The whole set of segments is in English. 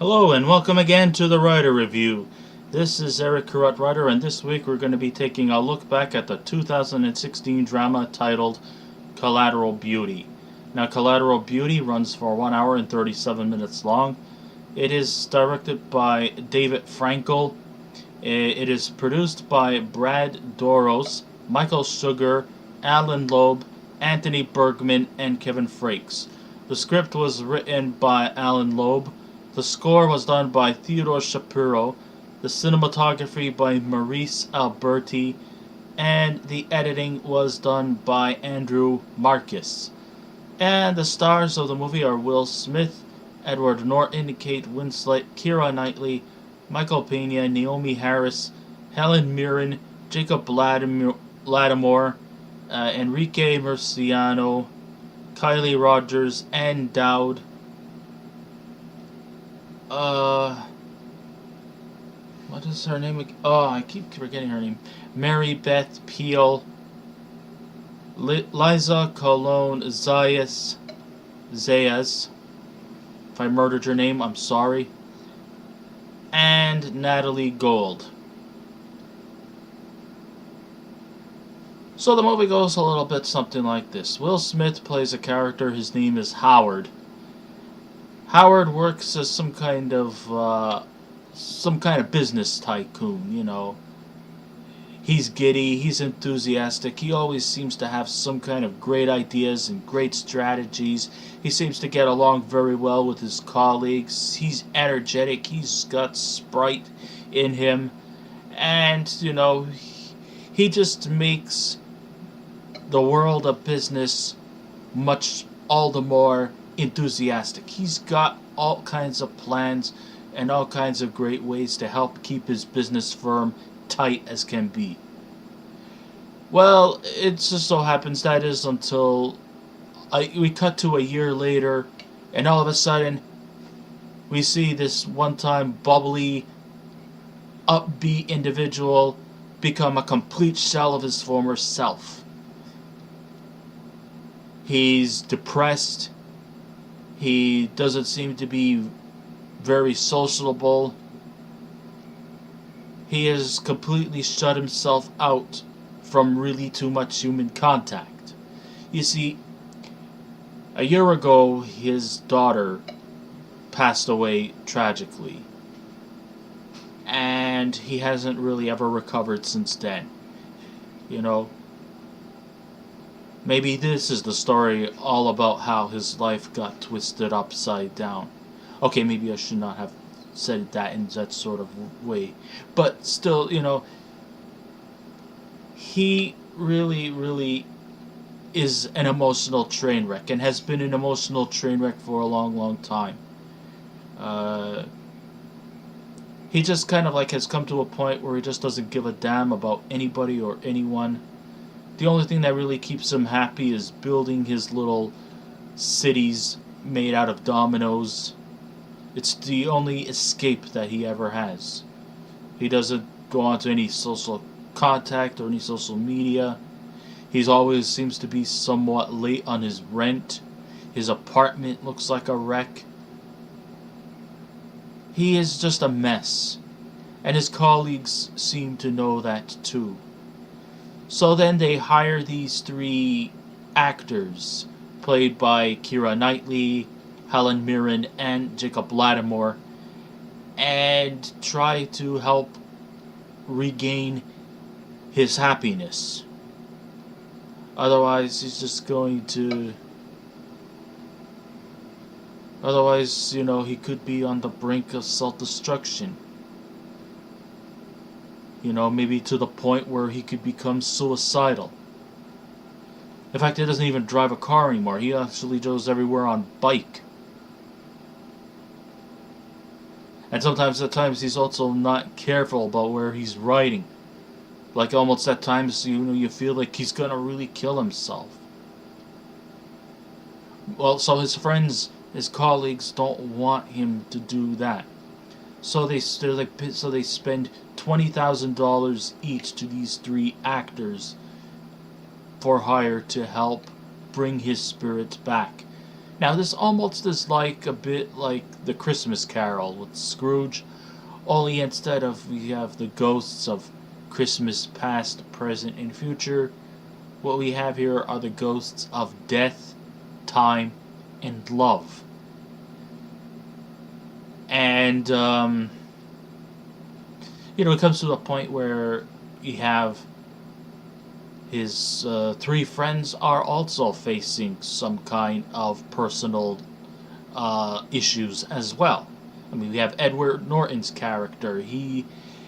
Hello and welcome again to the Writer Review. This is Eric Carruth Writer, and this week we're going to be taking a look back at the 2016 drama titled Collateral Beauty. Now, Collateral Beauty runs for 1 hour and 37 minutes long. It is directed by David Frankel. It is produced by Brad Doros, Michael Sugar, Alan Loeb, Anthony Bergman, and Kevin Frakes. The script was written by Alan Loeb. The score was done by Theodore Shapiro, the cinematography by Maurice Alberti, and the editing was done by Andrew Marcus. And the stars of the movie are Will Smith, Edward Norton, Kate Winslet, Keira Knightley, Michael Pena, Naomie Harris, Helen Mirren, Jacob Lattimore, Enrique Murciano, Kylie Rogers, and Dowd. What is her name? Oh, I keep forgetting her name. Mary Beth Peil, Liza Colon-Zayas. If I murdered your name, I'm sorry. And Natalie Gold. So the movie goes a little bit something like this. Will Smith plays a character. His name is Howard. Howard works as some kind of business tycoon, you know. He's giddy, he's enthusiastic, he always seems to have some kind of great ideas and great strategies. He seems to get along very well with his colleagues. He's energetic, he's got sprite in him, and, you know, he just makes the world of business much all the more enthusiastic. He's got all kinds of plans and all kinds of great ways to help keep his business firm tight as can be. Well, it just so happens that is until we cut to a year later, and all of a sudden we see this one-time bubbly, upbeat individual become a complete shell of his former self. He's depressed. He doesn't seem to be very sociable. He has completely shut himself out from really too much human contact. You see, a year ago, his daughter passed away tragically. And he hasn't really ever recovered since then. You know, maybe this is the story all about how his life got twisted upside down. Okay, maybe I should not have said that in that sort of way. But still, you know, he really is an emotional train wreck and has been an emotional train wreck for a long time. He just kind of like has come to a point where he just doesn't give a damn about anybody or anyone. The only thing that really keeps him happy is building his little cities made out of dominoes. It's the only escape that he ever has. He doesn't go on to any social contact or any social media. He always seems to be somewhat late on his rent. His apartment looks like a wreck. He is just a mess. And his colleagues seem to know that too. So then they hire these three actors, played by Keira Knightley, Helen Mirren, and Jacob Lattimore, and try to help regain his happiness. Otherwise, he's just going to... Otherwise, you know, he could be on the brink of self-destruction. You know, maybe to the point where he could become suicidal. In fact, he doesn't even drive a car anymore. He actually goes everywhere on bike. And sometimes at times he's also not careful about where he's riding. Like almost at times, you know, you feel like he's gonna really kill himself. Well, so his friends, his colleagues don't want him to do that. So they spend $20,000 each to these three actors for hire to help bring his spirits back. Now this almost is like a bit like the Christmas Carol with Scrooge, only instead of we have the ghosts of Christmas past, present, and future, what we have here are the ghosts of death, time, and love. And, it comes to a point where you have his three friends are also facing some kind of personal issues as well. I mean, we have Edward Norton's character. He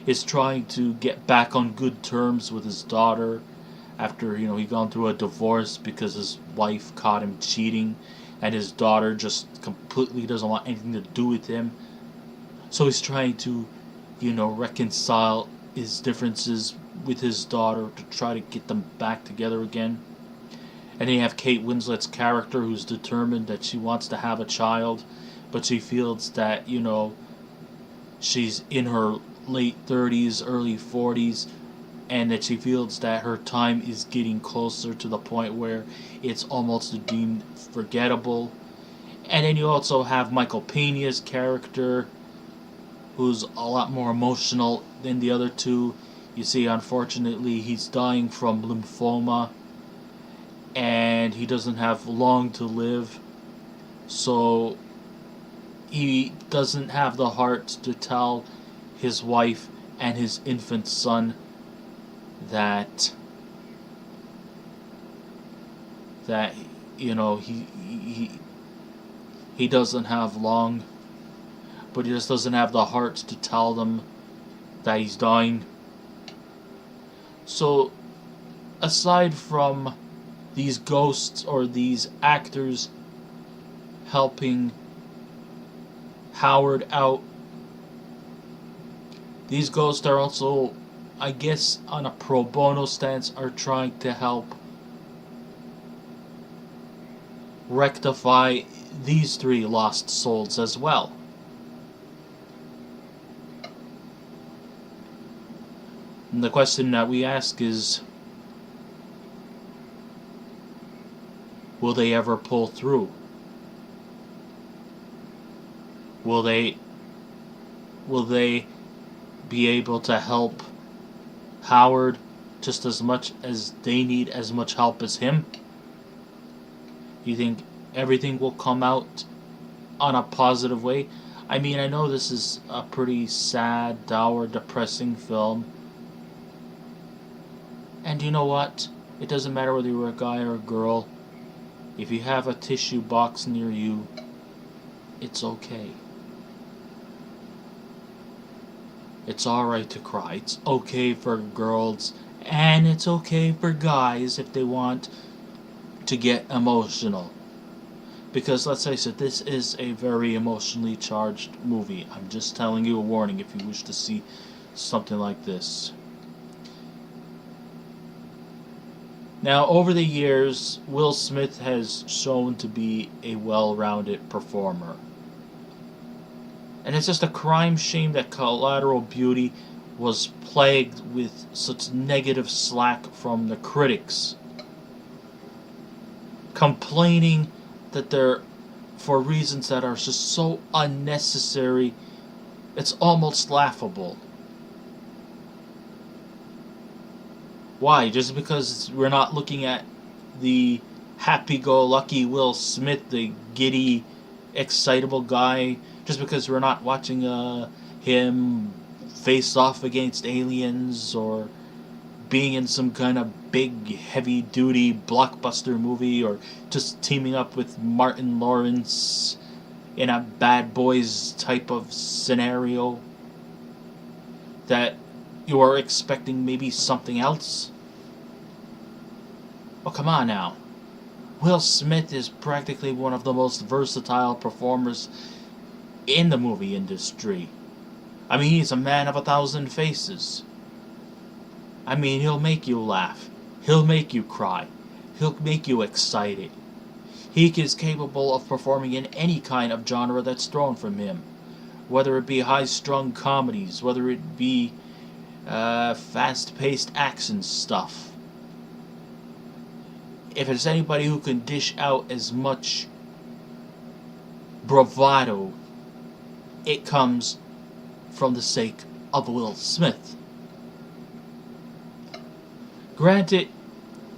is trying to get back on good terms with his daughter after, he gone through a divorce because his wife caught him cheating and his daughter just completely doesn't want anything to do with him. So he's trying to, reconcile his differences with his daughter to try to get them back together again. And then you have Kate Winslet's character who's determined that she wants to have a child, but she feels that, she's in her late 30s, early 40s, and that she feels that her time is getting closer to the point where it's almost deemed forgettable. And then you also have Michael Pena's character, who's a lot more emotional than the other two. You see, unfortunately, he's dying from lymphoma, and he doesn't have long to live, so he doesn't have the heart to tell his wife and his infant son that he doesn't have long, but he just doesn't have the heart to tell them that he's dying. So aside from these ghosts or these actors helping Howard out, these ghosts are also, I guess, on a pro bono stance, are trying to help rectify these three lost souls as well. And the question that we ask is, will they ever pull through? Will they be able to help Howard just as much as they need as much help as him? You think everything will come out on a positive way? I mean, I know this is a pretty sad, dour, depressing film. And you know what? It doesn't matter whether you're a guy or a girl. If you have a tissue box near you, it's okay. It's alright to cry. It's okay for girls, and it's okay for guys if they want to get emotional. Because let's face it, this is a very emotionally charged movie. I'm just telling you a warning if you wish to see something like this. Now, over the years, Will Smith has shown to be a well-rounded performer. And it's just a crime shame that Collateral Beauty was plagued with such negative slack from the critics, complaining that they're for reasons that are just so unnecessary, it's almost laughable. Why? Just because we're not looking at the happy-go-lucky Will Smith, the giddy, excitable guy, just because we're not watching him face off against aliens or being in some kind of big, heavy-duty blockbuster movie, or just teaming up with Martin Lawrence in a Bad Boys type of scenario, that you are expecting maybe something else? Oh, come on now. Will Smith is practically one of the most versatile performers in the movie industry. I mean, he's a man of 1,000 faces. I mean, he'll make you laugh. He'll make you cry. He'll make you excited. He is capable of performing in any kind of genre that's thrown from him. Whether it be high-strung comedies, whether it be fast-paced action stuff. If there's anybody who can dish out as much bravado. It comes from the sake of Will Smith. Granted,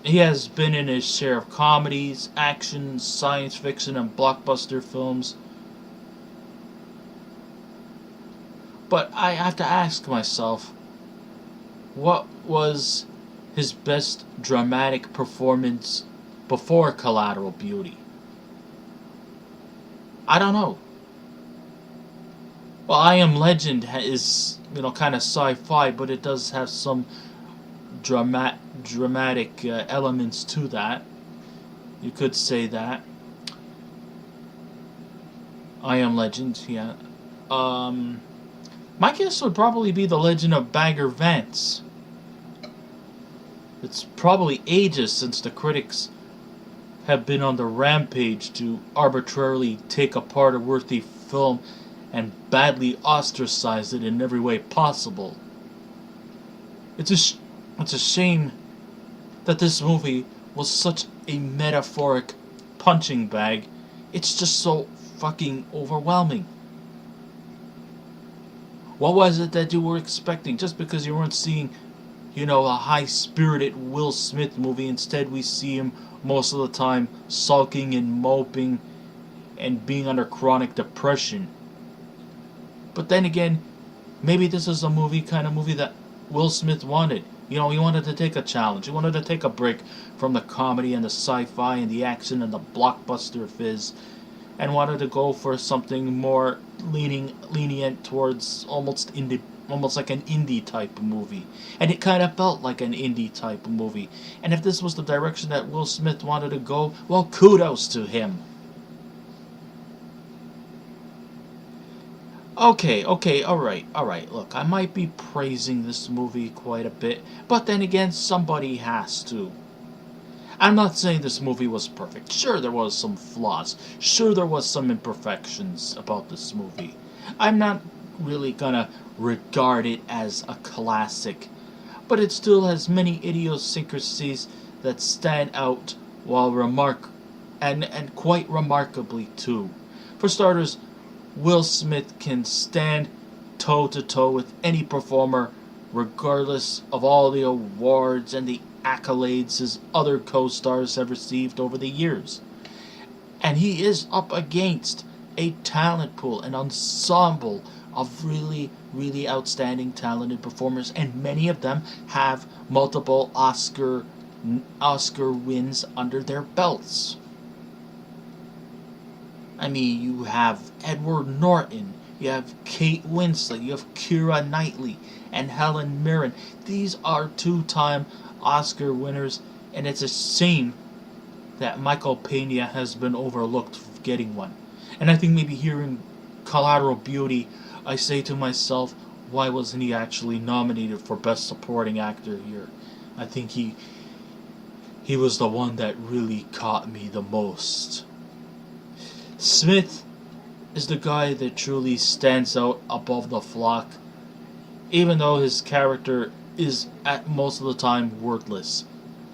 he has been in his share of comedies, action, science fiction, and blockbuster films. But I have to ask myself, what was his best dramatic performance before Collateral Beauty? I don't know. Well, I Am Legend is, kind of sci-fi, but it does have some dramatic elements to that. You could say that. I Am Legend, yeah. My guess would probably be The Legend of Bagger Vance. It's probably ages since the critics have been on the rampage to arbitrarily take apart a worthy film and badly ostracize it in every way possible. It's a shame that this movie was such a metaphoric punching bag. It's just so fucking overwhelming. What was it that you were expecting? Just because you weren't seeing, a high-spirited Will Smith movie, instead we see him most of the time sulking and moping and being under chronic depression. But then again, maybe this is a kind of movie that Will Smith wanted. He wanted to take a challenge. He wanted to take a break from the comedy and the sci-fi and the action and the blockbuster fizz, and wanted to go for something more lenient towards almost like an indie type of movie. And it kind of felt like an indie type of movie. And if this was the direction that Will Smith wanted to go, well, kudos to him. Okay, alright, look, I might be praising this movie quite a bit, but then again, somebody has to. I'm not saying this movie was perfect. Sure, there was some flaws. Sure, there was some imperfections about this movie. I'm not really gonna regard it as a classic, but it still has many idiosyncrasies that stand out and quite remarkably too. For starters, Will Smith can stand toe-to-toe with any performer, regardless of all the awards and the accolades his other co-stars have received over the years. And he is up against a talent pool, an ensemble of really, really outstanding talented performers, and many of them have multiple Oscar wins under their belts. I mean, you have Edward Norton, you have Kate Winslet, you have Keira Knightley, and Helen Mirren. These are two-time Oscar winners, and it's a shame that Michael Pena has been overlooked for getting one. And I think maybe here in Collateral Beauty, I say to myself, why wasn't he actually nominated for Best Supporting Actor here? I think he was the one that really caught me the most. Smith is the guy that truly stands out above the flock, even though his character is at most of the time wordless.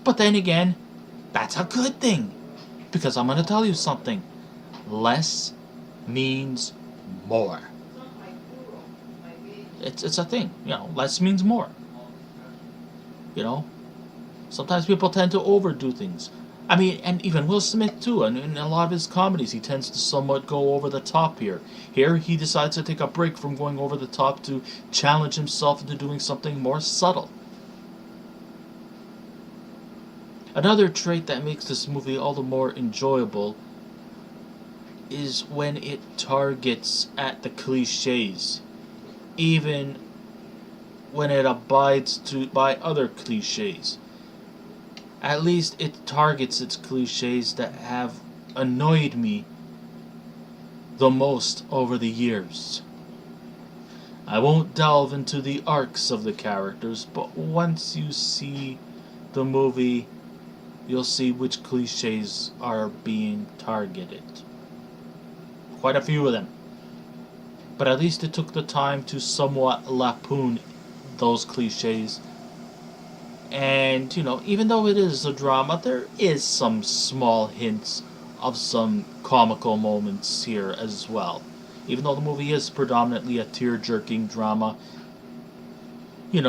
But then again, that's a good thing, because I'm going to tell you something. Less means more. It's a thing, less means more. Sometimes people tend to overdo things. I mean, and even Will Smith too, and in a lot of his comedies, he tends to somewhat go over the top here. Here, he decides to take a break from going over the top to challenge himself into doing something more subtle. Another trait that makes this movie all the more enjoyable is when it targets at the cliches, even when it abides by other cliches. At least it targets its cliches that have annoyed me the most over the years. I won't delve into the arcs of the characters, but once you see the movie, you'll see which cliches are being targeted. Quite a few of them. But at least it took the time to somewhat lampoon those cliches. And, even though it is a drama, there is some small hints of some comical moments here as well. Even though the movie is predominantly a tear-jerking drama,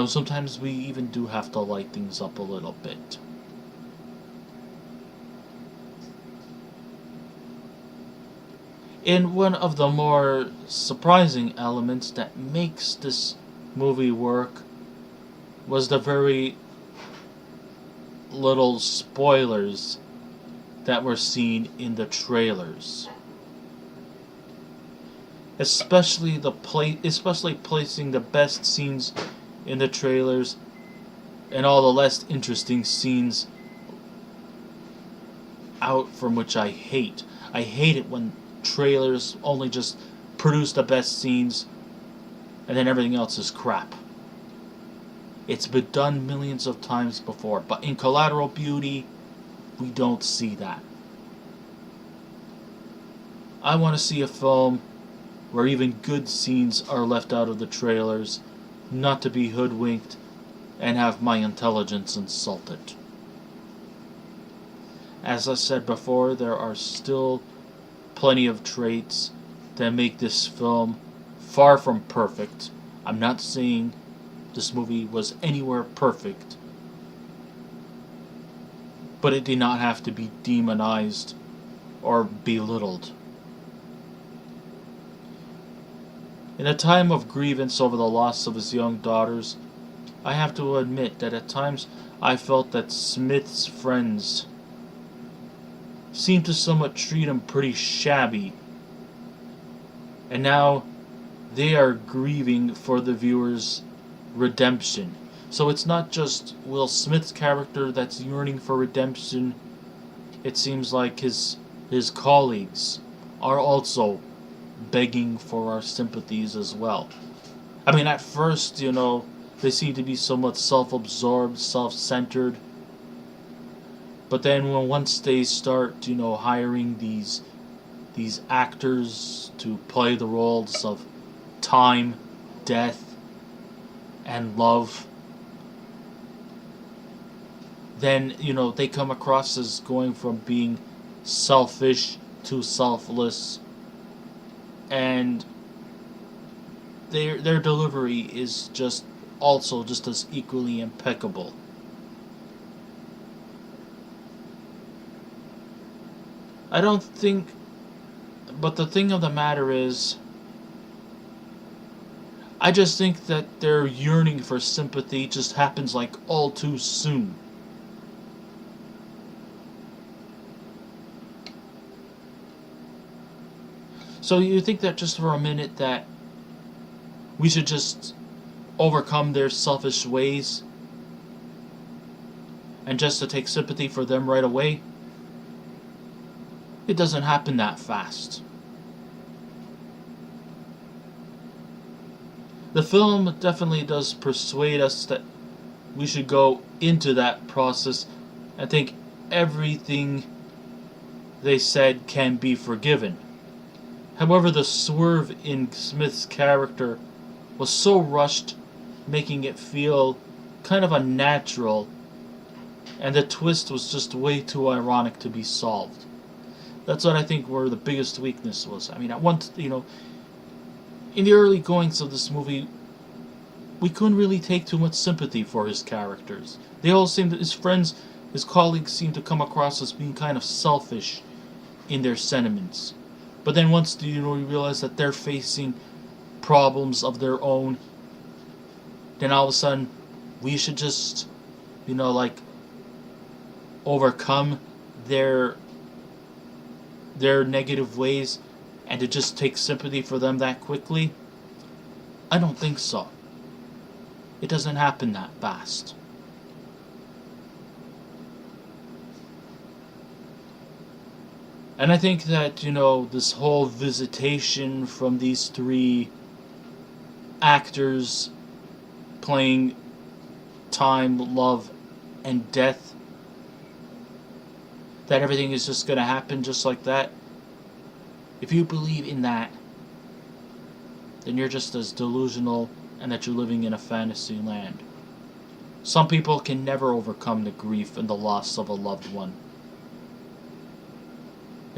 sometimes we even do have to light things up a little bit. And one of the more surprising elements that makes this movie work was the very little spoilers that were seen in the trailers. Especially placing the best scenes in the trailers and all the less interesting scenes out, from which I hate. I hate it when trailers only just produce the best scenes and then everything else is crap. It's been done millions of times before, but in Collateral Beauty, we don't see that. I want to see a film where even good scenes are left out of the trailers, not to be hoodwinked and have my intelligence insulted. As I said before, there are still plenty of traits that make this film far from perfect. I'm not saying this movie was anywhere perfect, but it did not have to be demonized or belittled. In a time of grievance over the loss of his young daughters, I have to admit that at times I felt that Smith's friends seemed to somewhat treat him pretty shabby. And now they are grieving for the viewer's redemption. So it's not just Will Smith's character that's yearning for redemption. It seems like his colleagues are also begging for our sympathies as well. I mean, at first, they seem to be somewhat self-absorbed, self-centered. But then once they start, hiring these actors to play the roles of time, death, and love, then, they come across as going from being selfish to selfless, and their delivery is just as equally impeccable. I don't think, but the thing of the matter is, I just think that their yearning for sympathy just happens like all too soon. So you think that just for a minute that we should just overcome their selfish ways and just to take sympathy for them right away? It doesn't happen that fast. The film definitely does persuade us that we should go into that process and think everything they said can be forgiven. However, the swerve in Smith's character was so rushed, making it feel kind of unnatural, and the twist was just way too ironic to be solved. That's what I think where the biggest weakness was. I mean, at once, in the early goings of this movie, we couldn't really take too much sympathy for his characters. They all seemed, his friends, his colleagues seemed to come across as being kind of selfish in their sentiments. But then once, we realize that they're facing problems of their own, then all of a sudden, we should just, overcome their negative ways and to just take sympathy for them that quickly? I don't think so. It doesn't happen that fast. And I think that, this whole visitation from these three actors playing time, love, and death, that everything is just going to happen just like that. If you believe in that, then you're just as delusional and that you're living in a fantasy land. Some people can never overcome the grief and the loss of a loved one.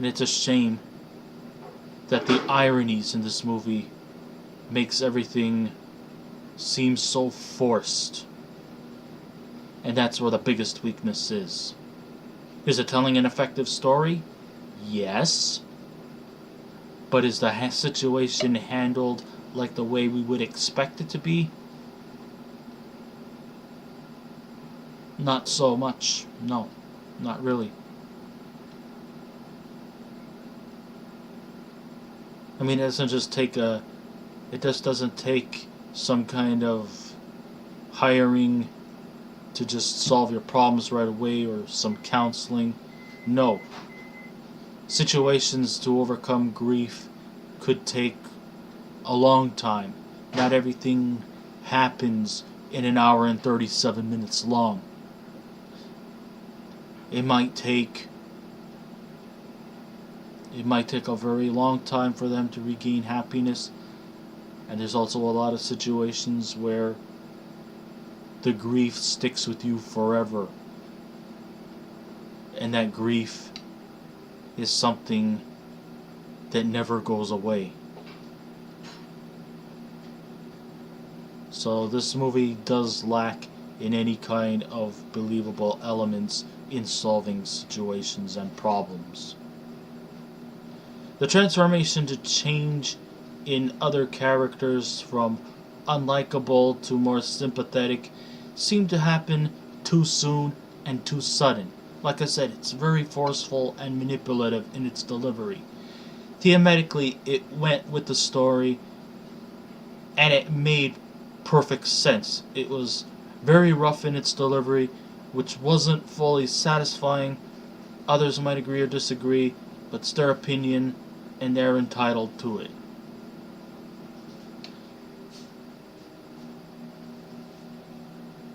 And it's a shame that the ironies in this movie makes everything seem so forced. And that's where the biggest weakness is. Is it telling an effective story? Yes. But is the situation handled like the way we would expect it to be? Not so much. No, not really. I mean, it just doesn't take some kind of hiring to just solve your problems right away or some counseling. No. Situations to overcome grief could take a long time. Not everything happens in an hour and 37 minutes long. It might take a very long time for them to regain happiness, and there's also a lot of situations where the grief sticks with you forever, and that grief is something that never goes away. So this movie does lack in any kind of believable elements in solving situations and problems. The transformation to change in other characters from unlikable to more sympathetic seemed to happen too soon and too sudden. Like I said, it's very forceful and manipulative in its delivery. Thematically, it went with the story and it made perfect sense. It was very rough in its delivery, which wasn't fully satisfying. Others might agree or disagree, but it's their opinion and they're entitled to it.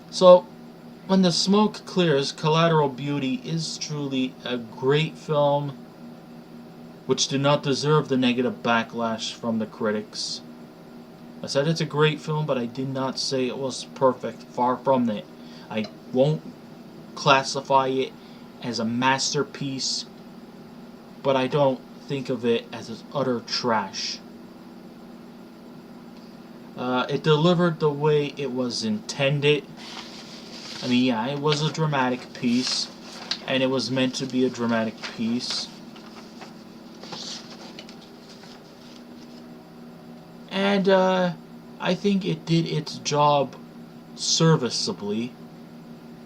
So, when the smoke clears, Collateral Beauty is truly a great film, which did not deserve the negative backlash from the critics. I said it's a great film, but I did not say it was perfect. Far from it. I won't classify it as a masterpiece, but I don't think of it as utter trash. It delivered the way it was intended. I mean, yeah, it was a dramatic piece, and it was meant to be a dramatic piece. And I think it did its job serviceably,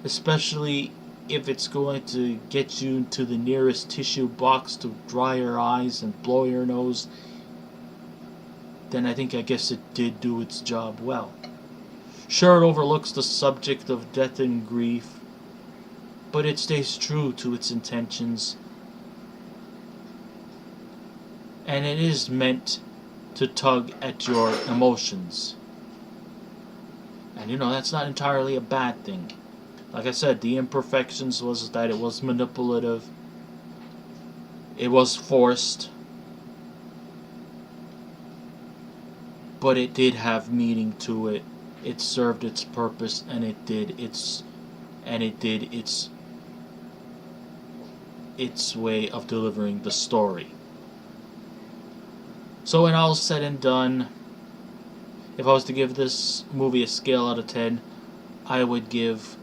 especially if it's going to get you into the nearest tissue box to dry your eyes and blow your nose. Then I guess it did do its job well. Sure, it overlooks the subject of death and grief, but it stays true to its intentions. And it is meant to tug at your emotions. And that's not entirely a bad thing. Like I said, the imperfections was that it was manipulative, it was forced, but it did have meaning to it. It served its purpose, and it did its way of delivering the story. So when all said and done, if I was to give this movie a scale out of 10, I would give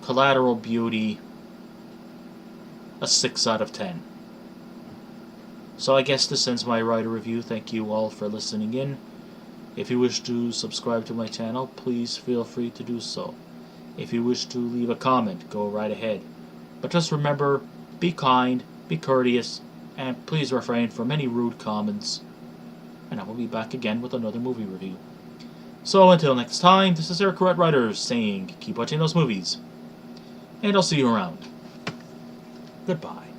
Collateral Beauty a 6 out of 10. So I guess this ends my writer review. Thank you all for listening in. If you wish to subscribe to my channel, please feel free to do so. If you wish to leave a comment, go right ahead. But just remember, be kind, be courteous, and please refrain from any rude comments. And I will be back again with another movie review. So until next time, this is Enrique Writer saying, keep watching those movies. And I'll see you around. Goodbye.